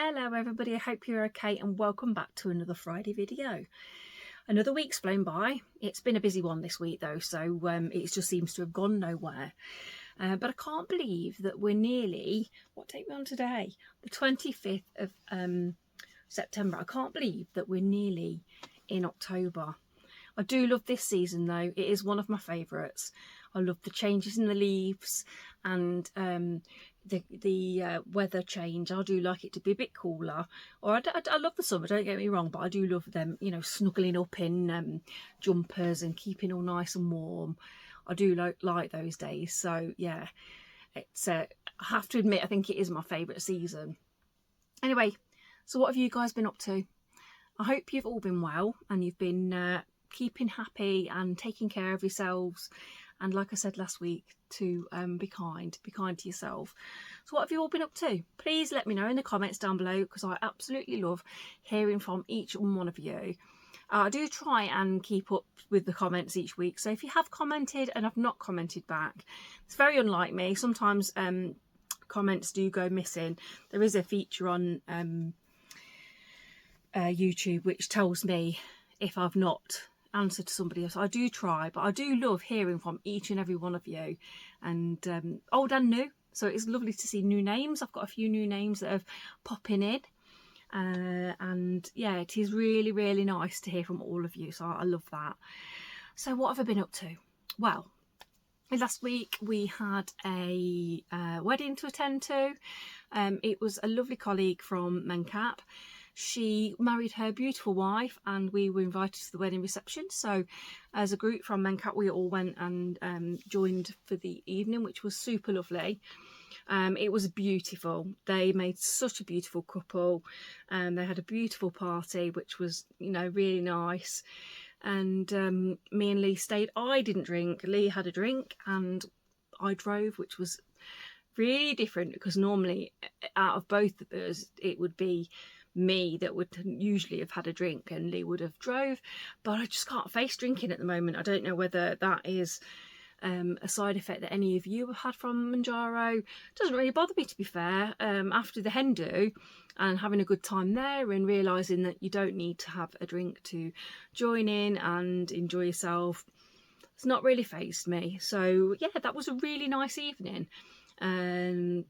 Hello everybody, I hope you're okay and welcome back to another Friday video. Another week's flown by. It's been a busy one this week though, so it just seems to have gone nowhere. But I can't believe that we're nearly, what date are we on today? The 25th of September. I can't believe that we're nearly in October. I do love this season though, it is one of my favourites. I love the changes in the leaves and the weather change. I do like it to be a bit cooler. Or I love the summer, don't get me wrong, but I do love them, you know, snuggling up in jumpers and keeping all nice and warm. I do like those days. So yeah, it's I have to admit, I think it is my favourite season. Anyway, so what have you guys been up to? I hope you've all been well and you've been keeping happy and taking care of yourselves, and like I said last week, to be kind to yourself. So what have you all been up to? Please let me know in the comments down below, because I absolutely love hearing from each one of you. I do try and keep up with the comments each week, so if you have commented and I've not commented back, it's very unlike me. Sometimes comments do go missing. There is a feature on YouTube which tells me if I've not answered to somebody else. I do try, but I do love hearing from each and every one of you, and old and new. So it's lovely to see new names. I've got a few new names that are popping in, and yeah, it is really, really nice to hear from all of you. So I love that. So what have I been up to? Well, last week we had a wedding to attend to. It was a lovely colleague from Mencap. She married her beautiful wife and we were invited to the wedding reception. So as a group from Mencap, we all went and joined for the evening, which was super lovely. It was beautiful. They made such a beautiful couple, and they had a beautiful party, which was, you know, really nice. And me and Lee stayed. I didn't drink. Lee had a drink and I drove, which was really different, because normally out of both of us it would be me that would usually have had a drink and Lee would have drove. But I just can't face drinking at the moment. I don't know whether that is a side effect that any of you have had from Mounjaro. It doesn't really bother me, to be fair. After the hen do and having a good time there and realising that you don't need to have a drink to join in and enjoy yourself, it's not really fazed me. So yeah, that was a really nice evening, and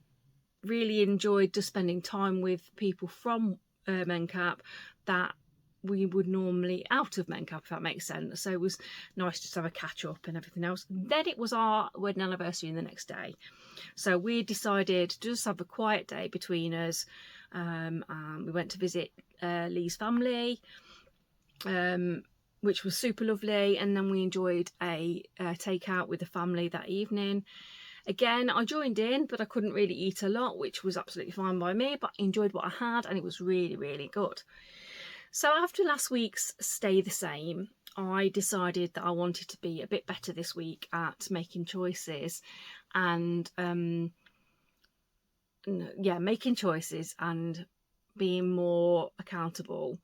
really enjoyed just spending time with people from Mencap that we would normally out of Mencap, if that makes sense. So it was nice just to have a catch up and everything else. Then it was our wedding anniversary the next day, so we decided to just have a quiet day between us. And we went to visit Lee's family, which was super lovely, and then we enjoyed a takeout with the family that evening. Again, I joined in, but I couldn't really eat a lot, which was absolutely fine by me, but I enjoyed what I had and it was really, really good. So after last week's stay the same, I decided that I wanted to be a bit better this week at making choices and making choices and being more accountable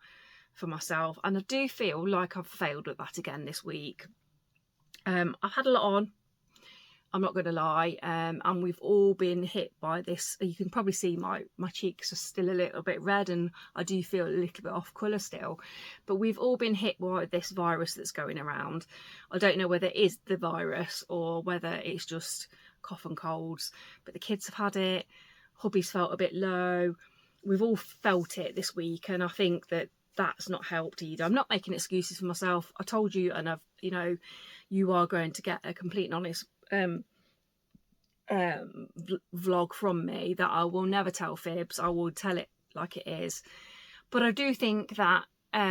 for myself. And I do feel like I've failed at that again this week. I've had a lot on, I'm not going to lie, and we've all been hit by this. You can probably see my cheeks are still a little bit red and I do feel a little bit off colour still, but we've all been hit by this virus that's going around. I don't know whether it is the virus or whether it's just cough and colds, but the kids have had it, hubby's felt a bit low, we've all felt it this week, and I think that that's not helped either. I'm not making excuses for myself. I told you, and I've, you know, you are going to get a complete and honest vlog from me, that I will never tell fibs. I will tell it like it is. But I do think that how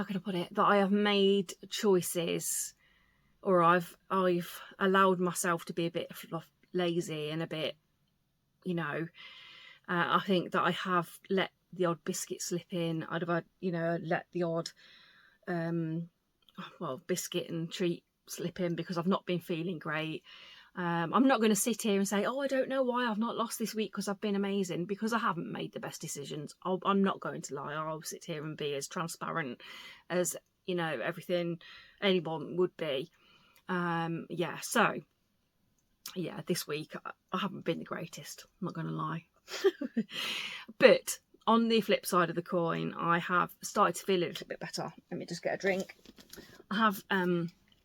can I put it, that I have made choices, or I've allowed myself to be a bit lazy and a bit, you know, I think that I have let the odd biscuit slip in. I'd have, you know, let the odd biscuit and treat slip in because I've not been feeling great. I'm not going to sit here and say, oh, I don't know why I've not lost this week because I've been amazing, because I haven't made the best decisions. I'm not going to lie. I'll sit here and be as transparent as, you know, everything anyone would be. So yeah, this week I haven't been the greatest, I'm not going to lie. But on the flip side of the coin, I have started to feel a little bit better. Let me just get a drink. I have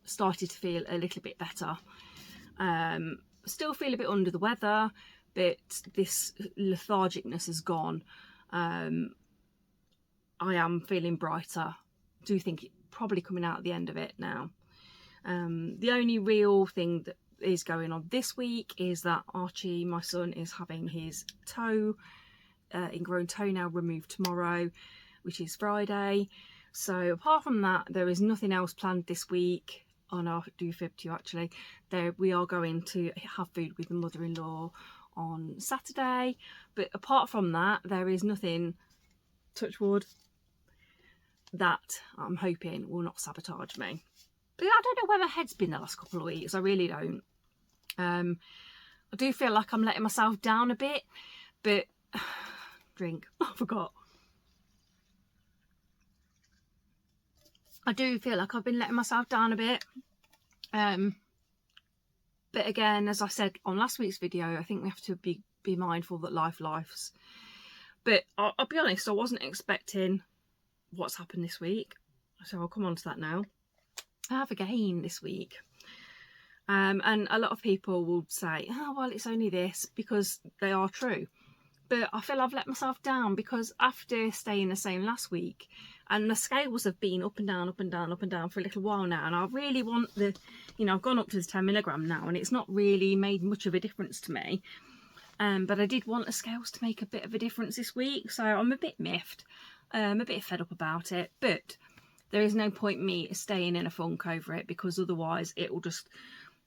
started to feel a little bit better. Still feel a bit under the weather, but this lethargicness is gone. I am feeling brighter. I do think it's probably coming out at the end of it now. The only real thing that is going on this week is that Archie, my son, is having his ingrown toenail removed tomorrow, which is Friday. So apart from that, there is nothing else planned this week. Oh no, I do fib to you actually. We are going to have food with the mother-in-law on Saturday, but apart from that, there is nothing, touch wood, that I'm hoping will not sabotage me. But I don't know where my head's been the last couple of weeks. I really don't. I do feel like I'm letting myself down a bit, but drink. I forgot. I do feel like I've been letting myself down a bit. But again, as I said on last week's video, I think we have to be mindful that life's. But I'll be honest, I wasn't expecting what's happened this week. So I'll come on to that now. I have a gain this week. And a lot of people will say, oh, well, it's only this, because they are true. But I feel I've let myself down, because after staying the same last week, and the scales have been up and down, up and down, up and down for a little while now, and I really want I've gone up to the 10 milligram now, and it's not really made much of a difference to me. But I did want the scales to make a bit of a difference this week, so I'm a bit miffed. I'm a bit fed up about it, but there is no point me staying in a funk over it, because otherwise it will just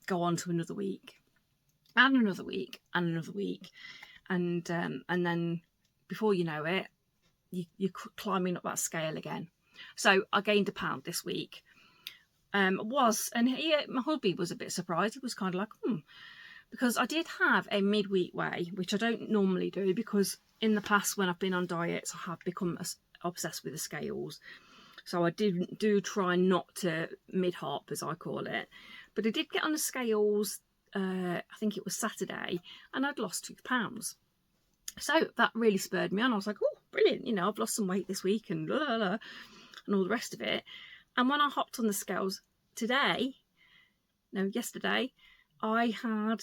go on to another week and another week and another week, and then before you know it, you're climbing up that scale again. So I gained £1 this week. My hubby was a bit surprised. He was kind of like, because I did have a midweek weigh, which I don't normally do, because in the past when I've been on diets, I have become obsessed with the scales. So I do try not to mid-hop, as I call it. But I did get on the scales, I think it was Saturday, and I'd lost 2 pounds. So that really spurred me on. I was like, oh, brilliant, I've lost some weight this week, and blah, blah, blah, and all the rest of it. And when I hopped on the scales yesterday, I had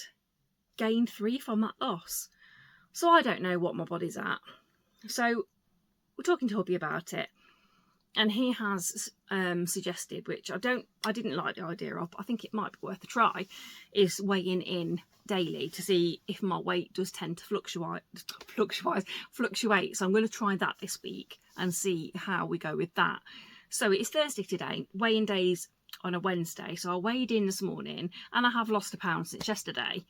gained 3 from that loss. So I don't know what my body's at. So we're talking to hubby about it. And he has suggested, which I didn't like the idea of, but I think it might be worth a try, is weighing in daily to see if my weight does tend to fluctuate. So I'm going to try that this week and see how we go with that. So it's Thursday today, weighing days on a Wednesday. So I weighed in this morning and I have lost £1 since yesterday.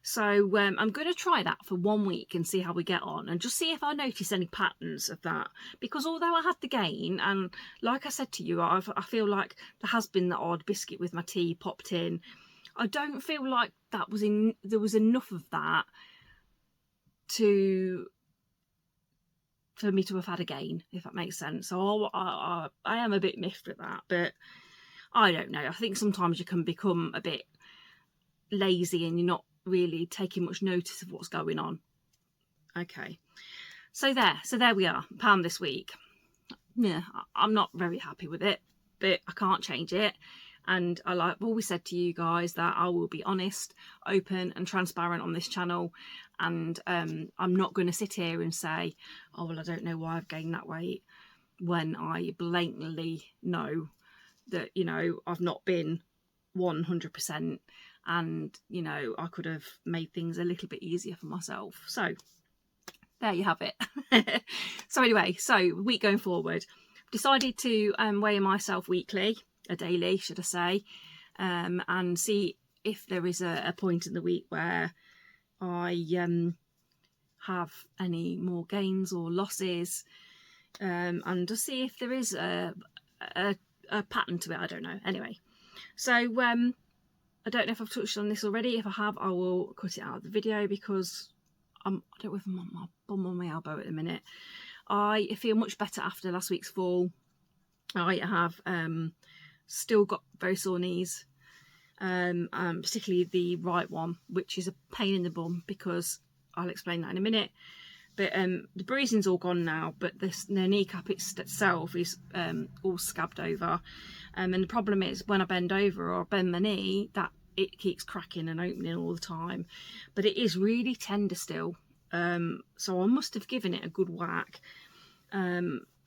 So I'm going to try that for 1 week and see how we get on, and just see if I notice any patterns of that. Because although I had the gain, and like I said to you, I feel like there has been the odd biscuit with my tea popped in, I don't feel like there was enough of that for me to have had a gain, if that makes sense. So I am a bit miffed at that, but I don't know. I think sometimes you can become a bit lazy and you're not really taking much notice of what's going on. Okay, so there we are, £1 this week. Yeah, I'm not very happy with it, but I can't change it. And I've always said to you guys that I will be honest, open and transparent on this channel, and I'm not going to sit here and say, oh well, I don't know why I've gained that weight, when I blatantly know that I've not been 100%, and I could have made things a little bit easier for myself. So there you have it. So anyway, week going forward, decided to weigh myself weekly, or daily should I say, and see if there is a point in the week where I have any more gains or losses, and to see if there is a pattern to it. I don't know. Anyway, so I don't know if I've touched on this already. If I have, I will cut it out of the video, because I don't know if I'm on my bum or my elbow at the minute. I feel much better after last week's fall. I have still got very sore knees, particularly the right one, which is a pain in the bum, because I'll explain that in a minute. But the bruising's all gone now, but the kneecap itself is all scabbed over. And the problem is when I bend over or bend my knee, that it keeps cracking and opening all the time. But it is really tender still. So I must have given it a good whack.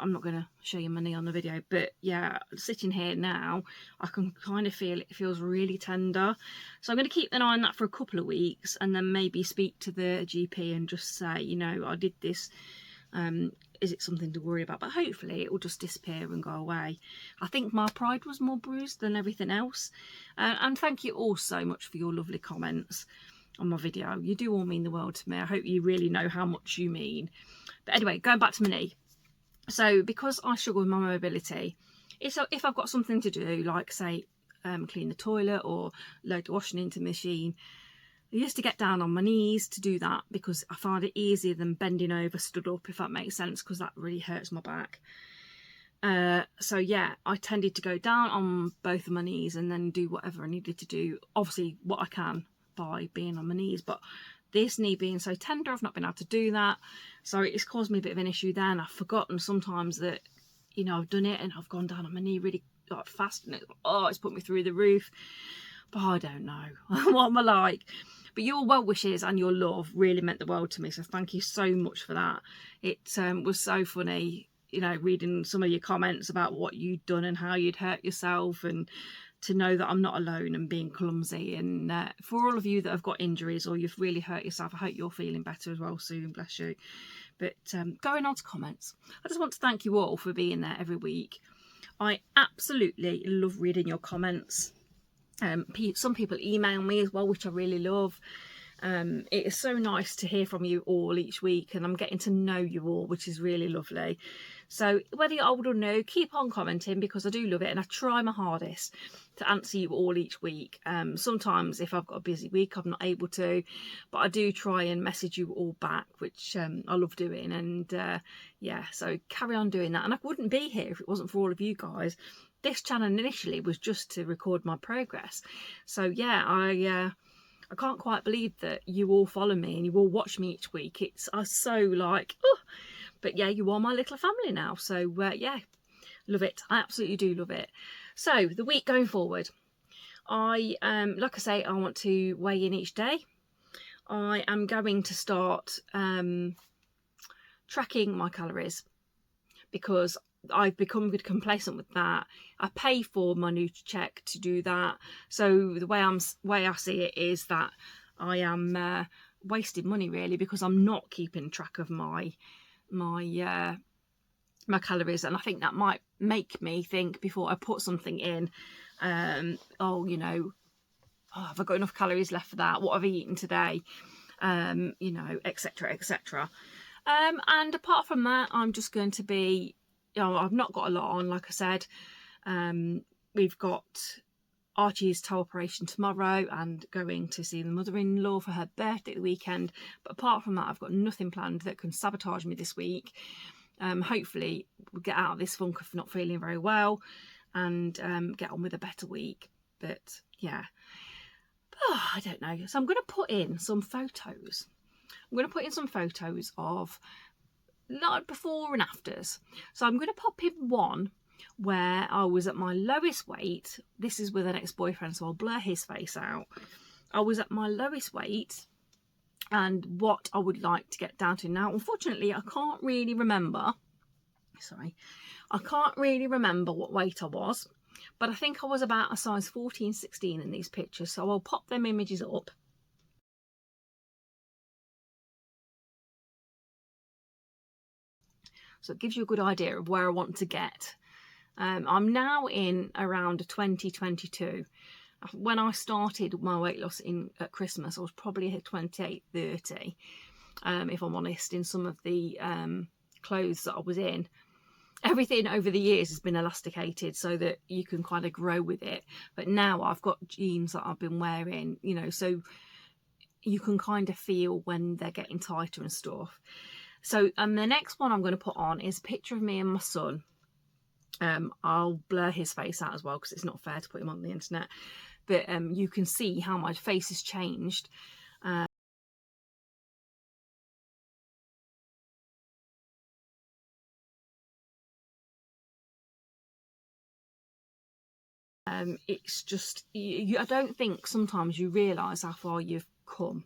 I'm not going to show you my knee on the video, but yeah, sitting here now, I can kind of feel it feels really tender. So I'm going to keep an eye on that for a couple of weeks, and then maybe speak to the GP and just say, you know, I did this. Is it something to worry about? But hopefully it will just disappear and go away. I think my pride was more bruised than everything else. And thank you all so much for your lovely comments on my video. You do all mean the world to me. I hope you really know how much you mean. But anyway, going back to my knee. So because I struggle with my mobility, if I've got something to do, like say clean the toilet or load the washing into the machine, I used to get down on my knees to do that because I find it easier than bending over stood up, if that makes sense, because that really hurts my back. So yeah, I tended to go down on both of my knees and then do whatever I needed to do, obviously what I can by being on my knees. But this knee being so tender, I've not been able to do that, so it's caused me a bit of an issue there. And I've forgotten sometimes that, you know, I've done it and I've gone down on my knee really like fast, and it's put me through the roof. But I don't know what am I like. But your well wishes and your love really meant the world to me, so thank you so much for that. It was so funny, you know, reading some of your comments about what you'd done and how you'd hurt yourself, and to know that I'm not alone and being clumsy. And for all of you that have got injuries or you've really hurt yourself, I hope you're feeling better as well soon, bless you. But going on to comments, I just want to thank you all for being there every week. I absolutely love reading your comments. Some people email me as well, which I really love. It is so nice to hear from you all each week, and I'm getting to know you all, which is really lovely. So whether you're old or new, keep on commenting, because I do love it, and I try my hardest to answer you all each week. Sometimes if I've got a busy week, I'm not able to, but I do try and message you all back, which I love doing. And yeah, so carry on doing that. And I wouldn't be here if it wasn't for all of you guys. This channel initially was just to record my progress. So yeah, I can't quite believe that you all follow me and you all watch me each week. It's so like, oh, but yeah, you are my little family now. So yeah, love it. I absolutely do love it. So the week going forward, like I say, I want to weigh in each day. I am going to start tracking my calories, because I've become complacent with that. I pay for my NutriCheck to do that. So the way I see it is that I am wasting money really, because I'm not keeping track of my calories. And I think that might make me think before I put something in, oh, you know, have I got enough calories left for that? What have I eaten today? You know, etc, etc. And apart from that, I'm just going to be, you know, I've not got a lot on, like I said. We've got Archie's toe operation tomorrow and going to see the mother-in-law for her birthday at the weekend. But apart from that, I've got nothing planned that can sabotage me this week. Hopefully we'll get out of this funk of not feeling very well and get on with a better week. But yeah, I don't know. So I'm going to put in some photos. I'm going to put in some photos of like before and afters. So I'm going to pop in one where I was at my lowest weight. This is with an ex-boyfriend, so I'll blur his face out. I was at my lowest weight and what I would like to get down to. Now, unfortunately, I can't really remember. I can't really remember what weight I was, but I think I was about a size 14, 16 in these pictures. So I'll pop them images up. So it gives you a good idea of where I want to get. I'm now in around 2022. When I started my weight loss at Christmas, I was probably at 28, 30, if I'm honest, in some of the clothes that I was in. Everything over the years has been elasticated so that you can kind of grow with it. But now I've got jeans that I've been wearing, you know, so you can kind of feel when they're getting tighter and stuff. So the next one I'm going to put on is a picture of me and my son. I'll blur his face out as well because it's not fair to put him on the internet. But you can see how my face has changed. It's just, I don't think sometimes you realise how far you've come.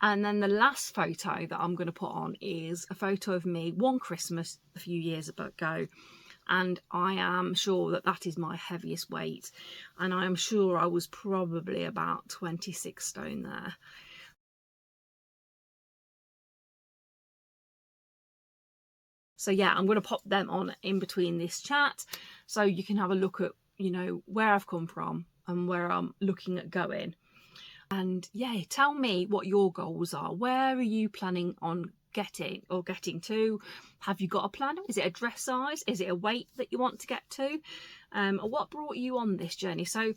And then the last photo that I'm going to put on is a photo of me one Christmas a few years ago. And I am sure that that is my heaviest weight. And I am sure I was probably about 26 stone there. So yeah, I'm going to pop them on in between this chat so you can have a look at, you know, where I've come from and where I'm looking at going. And yeah, tell me what your goals are. Where are you planning on getting to? Have you got a plan? Is it a dress size? Is it a weight that you want to get to? What brought you on this journey? So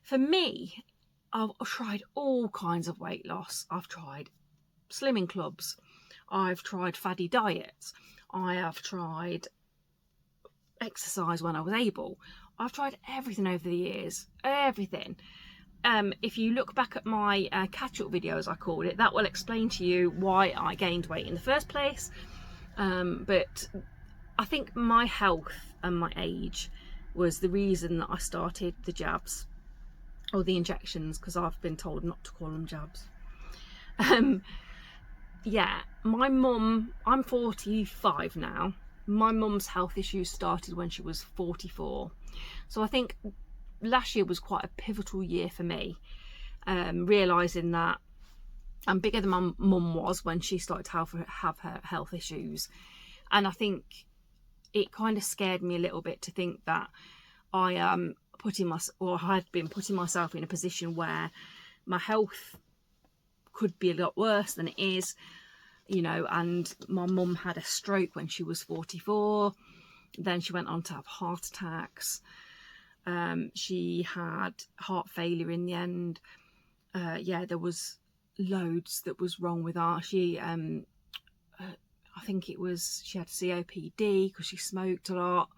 for me, I've tried all kinds of weight loss. I've tried slimming clubs. I've tried faddy diets. I have tried exercise when I was able. I've tried everything over the years, everything. If you look back at my catch-up videos, I called it, that will explain to you why I gained weight in the first place. But I think my health and my age was the reason that I started the jabs, or the injections, because I've been told not to call them jabs. Yeah, my mum, I'm 45 now. My mum's health issues started when she was 44. So I think last year was quite a pivotal year for me, realising that I'm bigger than my mum was when she started to have her health issues. And I think it kind of scared me a little bit to think that I am had been putting myself in a position where my health could be a lot worse than it is, you know. And my mum had a stroke when she was 44. Then she went on to have heart attacks. She had heart failure in the end. Yeah, there was loads that was wrong with her. She I think it was, she had COPD because she smoked a lot.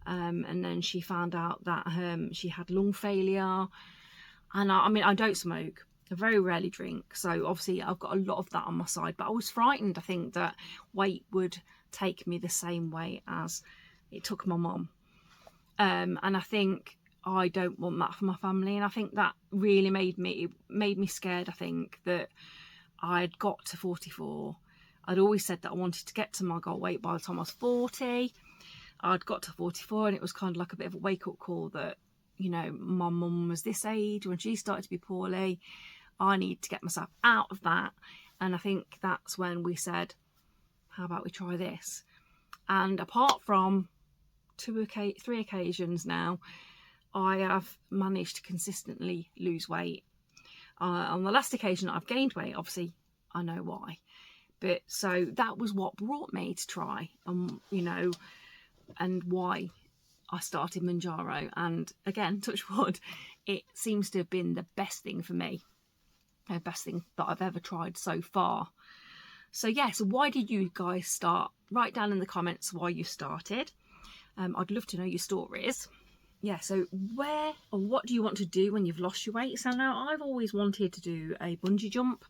And then she found out that she had lung failure. And I mean, I don't smoke. I very rarely drink. So obviously I've got a lot of that on my side. But I was frightened, I think, that weight would take me the same way as it took my mum. And I think I don't want that for my family. And I think that really made me scared. I think that I'd got to 44. I'd always said that I wanted to get to my goal weight by the time I was 40. I'd got to 44 and it was kind of like a bit of a wake-up call that, you know, my mum was this age when she started to be poorly. I need to get myself out of that. And I think that's when we said, how about we try this? And apart from 3 occasions now, I have managed to consistently lose weight. On the last occasion I've gained weight, obviously I know why. But so that was what brought me to try, you know, and why I started Mounjaro. And again, touch wood, it seems to have been the best thing for me, the best thing that I've ever tried so far. So yeah, so why did you guys start? Write down in the comments why you started. I'd love to know your stories. Yeah, so where or what do you want to do when you've lost your weight? So now I've always wanted to do a bungee jump,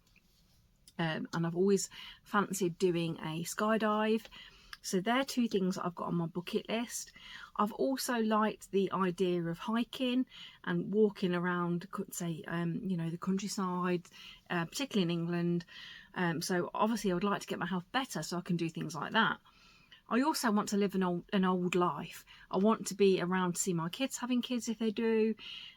and I've always fancied doing a skydive. So they're 2 things that I've got on my bucket list. I've also liked the idea of hiking and walking around, say, you know, the countryside, particularly in England. So obviously I would like to get my health better so I can do things like that. I also want to live an old life. I want to be around to see my kids having kids if they do,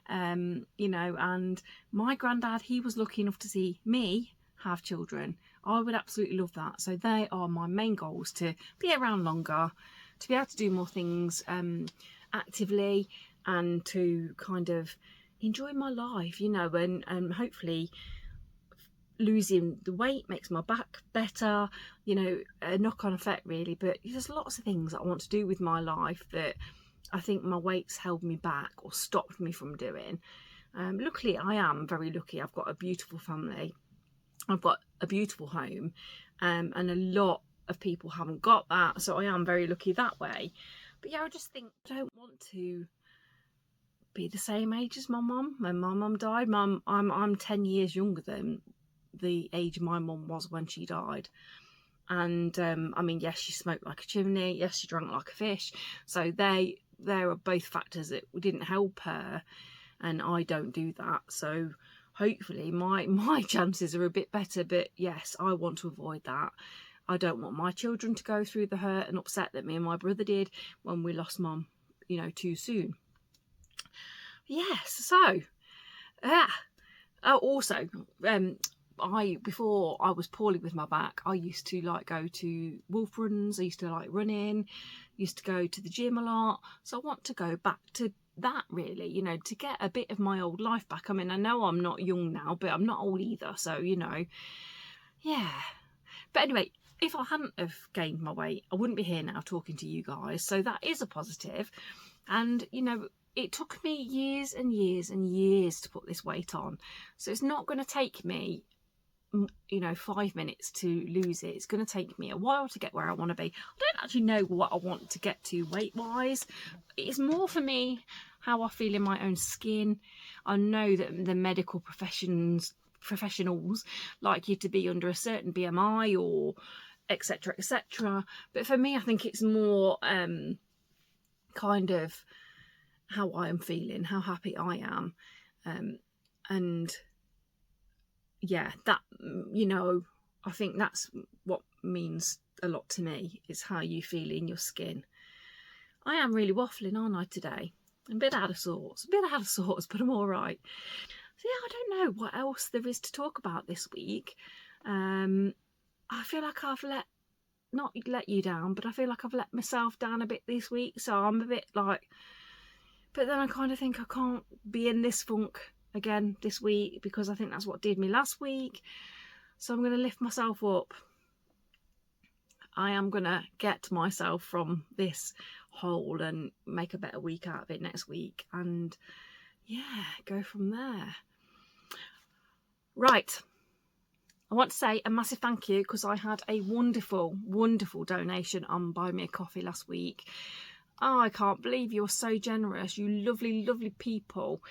you know, and my granddad, he was lucky enough to see me have children. I would absolutely love that. So they are my main goals, to be around longer, to be able to do more things actively, and to kind of enjoy my life, you know, and hopefully losing the weight makes my back better, you know, a knock-on effect really. But there's lots of things that I want to do with my life that I think my weight's held me back or stopped me from doing. Luckily, I am very lucky. I've got a beautiful family. I've got a beautiful home, and a lot of people haven't got that. So I am very lucky that way. But yeah, I just think I don't want to be the same age as my mum. When my mum died, I'm 10 years younger than the age my mum was when she died. And I mean, yes, she smoked like a chimney, yes, she drank like a fish. So they there are both factors that didn't help her, and I don't do that. So hopefully my chances are a bit better. But yes, I want to avoid that. I don't want my children to go through the hurt and upset that me and my brother did when we lost mum, you know, too soon. Yes, so also before I was poorly with my back, I used to like go to wolf runs. I used to like running, used to go to the gym a lot. So I want to go back to that, really, you know, to get a bit of my old life back. I mean, I know I'm not young now, but I'm not old either, so, you know, yeah. But anyway, if I hadn't have gained my weight, I wouldn't be here now talking to you guys, so that is a positive. And, you know, it took me years and years and years to put this weight on, so it's not going to take me, you know, 5 minutes to lose it. It's going to take me a while to get where I want to be. I don't actually know what I want to get to weight wise. It's more for me how I feel in my own skin. I know that the medical professionals like you to be under a certain BMI or etc, etc, but for me I think it's more kind of how I am feeling, how happy I am, and yeah, that, you know, I think that's what means a lot to me, is how you feel in your skin. I am really waffling, aren't I, today? I'm a bit out of sorts, but I'm all right. So yeah, I don't know what else there is to talk about this week. I feel like I've not let you down, but I feel like I've let myself down a bit this week. So I'm a bit like, but then I kind of think I can't be in this funk again this week, because I think that's what did me last week. So I'm going to lift myself up. I am going to get myself from this hole and make a better week out of it next week, and yeah, go from there. Right, I want to say a massive thank you, because I had a wonderful donation on Buy Me a Coffee last week. Oh, I can't believe you're so generous, you lovely people.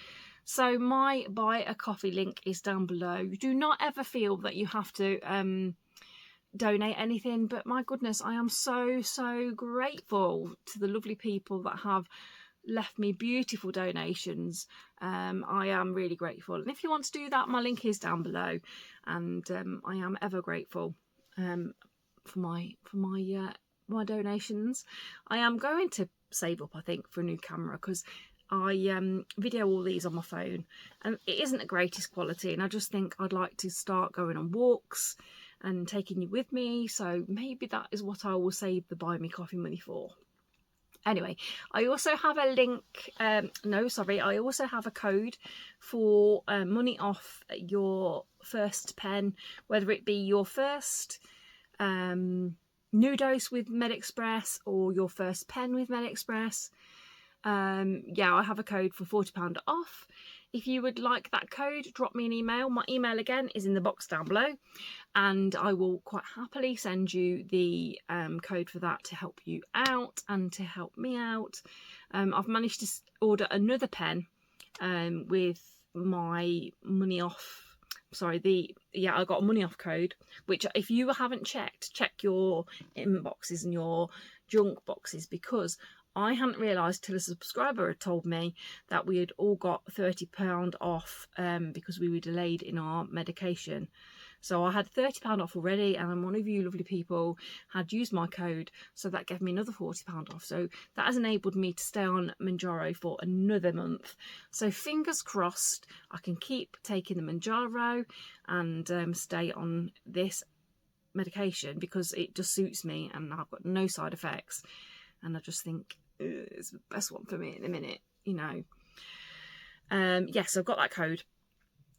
So my Buy a Coffee link is down below. Do not ever feel that you have to donate anything, but my goodness, I am so grateful to the lovely people that have left me beautiful donations. I am really grateful, and if you want to do that, my link is down below, and I am ever grateful for my donations. I am going to save up, I think, for a new camera, because I video all these on my phone and it isn't the greatest quality, and I just think I'd like to start going on walks and taking you with me, so maybe that is what I will save the Buy Me Coffee money for. Anyway, I also have a link, I also have a code for money off your first pen, whether it be your first new dose with MedExpress or your first pen with MedExpress. Yeah, I have a code for £40 off. If you would like that code, drop me an email. My email again is in the box down below, and I will quite happily send you the code for that to help you out and to help me out. I've managed to order another pen with my money off. I got a money off code, which if you haven't checked, check your inboxes and your junk boxes, because I hadn't realised till a subscriber had told me that we had all got £30 off because we were delayed in our medication. So I had £30 off already, and one of you lovely people had used my code, so that gave me another £40 off. So that has enabled me to stay on Mounjaro for another month. So fingers crossed I can keep taking the Mounjaro and stay on this medication, because it just suits me and I've got no side effects. And I just think it's the best one for me at the minute, you know. Yes, I've got that code.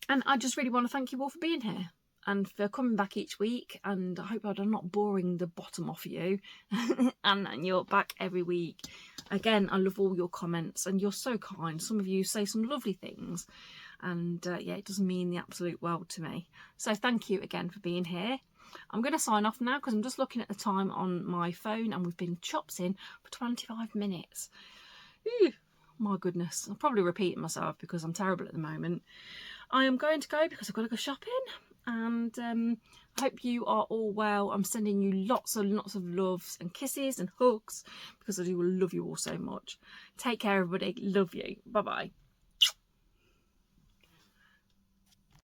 And I just really want to thank you all for being here and for coming back each week. And I hope I'm not boring the bottom off you. and you're back every week. Again, I love all your comments, and you're so kind. Some of you say some lovely things. And yeah, it does mean the absolute world to me. So thank you again for being here. I'm going to sign off now, because I'm just looking at the time on my phone, and we've been chops in for 25 minutes. Ew, my goodness, I'm probably repeating myself because I'm terrible at the moment. I am going to go because I've got to go shopping, and I hope you are all well. I'm sending you lots and lots of loves and kisses and hugs because I do love you all so much. Take care, everybody. Love you. Bye bye.